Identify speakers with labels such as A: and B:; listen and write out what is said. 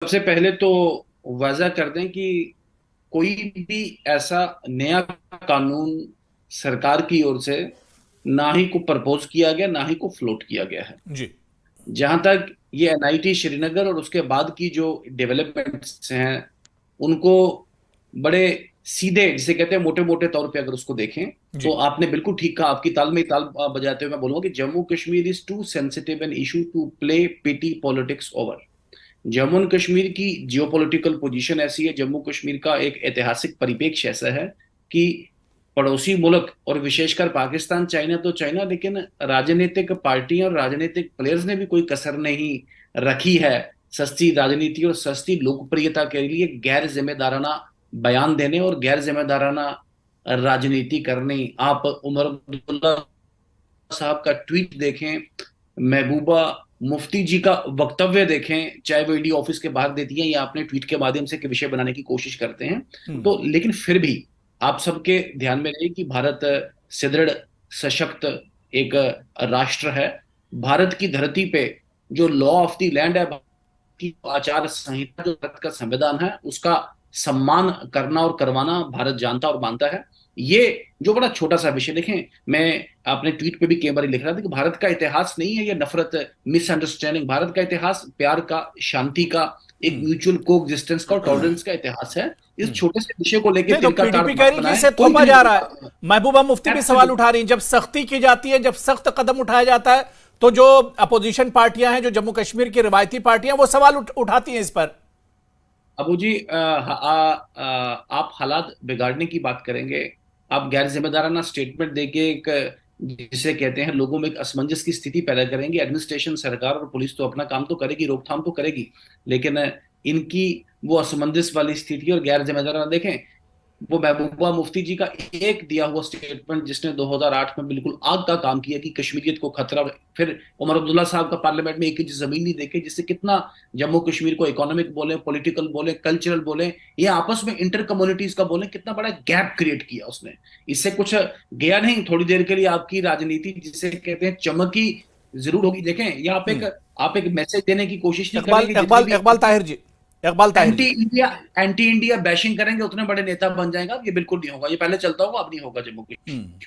A: सबसे पहले तो वाज़ा कर दें कि कोई भी ऐसा नया कानून सरकार की ओर से ना ही को प्रपोज किया गया, ना ही को फ्लोट किया गया है।
B: जी।
A: जहां तक ये एनआईटी श्रीनगर और उसके बाद की जो डेवलपमेंट्स हैं, उनको बड़े सीधे, जिसे कहते हैं मोटे मोटे तौर पे अगर उसको देखें, तो
B: जी।
A: आपने बिल्कुल ठीक कहा। आपकी ताल में ताल बजाते हुए मैं बोलूंगा कि Jammu Kashmir is too sensitive an issue to play petty politics over. Jammu and Kashmir की जियोपॉलिटिकल पोजीशन ऐसी है, जम्मू कश्मीर का एक ऐतिहासिक परिप्रेक्ष्य ऐसा है कि पड़ोसी मुल्क और विशेषकर पाकिस्तान, चाइना तो चाइना, लेकिन राजनीतिक पार्टियां और राजनीतिक प्लेयर्स ने भी कोई कसर नहीं रखी है सस्ती राजनीति और सस्ती लोकप्रियता के लिए गैर जिम्मेदाराना बयान देने और गैर जिम्मेदाराना राजनीति करने। आप उमर अब्दुल्ला साहब का ट्वीट देखें, महबूबा मुफ्ती जी का वक्तव्य देखें, चाहे वो ईडी ऑफिस के बाहर देती हैं या अपने ट्वीट के माध्यम से विषय बनाने की कोशिश करते हैं,
B: हम्म।
A: तो लेकिन फिर भी आप सबके ध्यान में रहे कि भारत सुदृढ़, सशक्त एक राष्ट्र है। भारत की धरती पे जो लॉ ऑफ द लैंड है, की आचार संहिता, जो भारत का संविधान है, उसका सम्मान करना और करवाना भारत जानता और मानता है। ये जो बड़ा छोटा सा विषय देखें, मैं अपने ट्वीट पे भी कई बार लिख रहा था कि भारत का इतिहास नहीं है ये नफरत, मिसअंडरस्टैंडिंग। भारत का इतिहास प्यार का, शांति का, एक
B: हम्म।
A: म्यूचुअल को एग्जिस्टेंस का और टॉलरेंस का इतिहास है। इस
B: हम्म।
A: छोटे से विषय को लेकर
B: नहीं तो
A: तिल का ताड़
B: पीडीपी कह
A: मत
B: रही कि
A: बनाएं,
B: इसे
A: कोई भी
B: थोपा
A: नहीं
B: जा रहा है।
A: बोलता।
B: महबूबा मुफ्ती भी सवाल
A: एब्सोल्युटली।
B: उठा रही हैं, जब सख्ती की जाती है, जब सख्त कदम उठाया जाता है, तो जो अपोजिशन पार्टियां हैं, जो जम्मू कश्मीर की रिवायती पार्टियां, वो सवाल उठाती हैं इस पर।
A: अबू जी, आप हालात बिगाड़ने की बात करेंगे, आप गैर जिम्मेदाराना स्टेटमेंट देके एक, जिसे कहते हैं, लोगों में एक असमंजस की स्थिति पैदा करेंगे। एडमिनिस्ट्रेशन, सरकार और पुलिस तो अपना काम तो करेगी, रोकथाम तो करेगी, लेकिन इनकी वो असमंजस वाली स्थिति और गैर जिम्मेदाराना देखें। वो महबूबा मुफ्ती जी का एक दिया हुआ स्टेटमेंट, जिसने 2008 में बिल्कुल आग का काम किया कि कश्मीरियत को खतरा, फिर उमर अब्दुल्ला साहब का पार्लियामेंट में एक इंच जमीन नहीं देखे, जिससे कितना जम्मू कश्मीर को इकोनॉमिक बोले, पॉलिटिकल बोले, कल्चरल बोले, या आपस में इंटर कम्युनिटीज का बोले, कितना बड़ा गैप क्रिएट किया उसने। इससे कुछ गया नहीं, थोड़ी देर के लिए आपकी राजनीति, जिसे कहते हैं, चमकी जरूर होगी। देखें, या
B: हम्म।
A: आप एक मैसेज देने की कोशिश नहीं
B: इकबाल
A: करेंगे। जितनी
B: इकबाल
A: भी
B: इकबाल ताहिर जी, इकबाल ताहिर
A: एंटी
B: जी।
A: इंडिया एंटी इंडिया बैशिंग करेंगे, उतने बड़े नेता बन जाएगा, ये बिल्कुल नहीं होगा। ये पहले चलता होगा, अब नहीं होगा जम्मू
B: हम्म।
A: कश्मीर।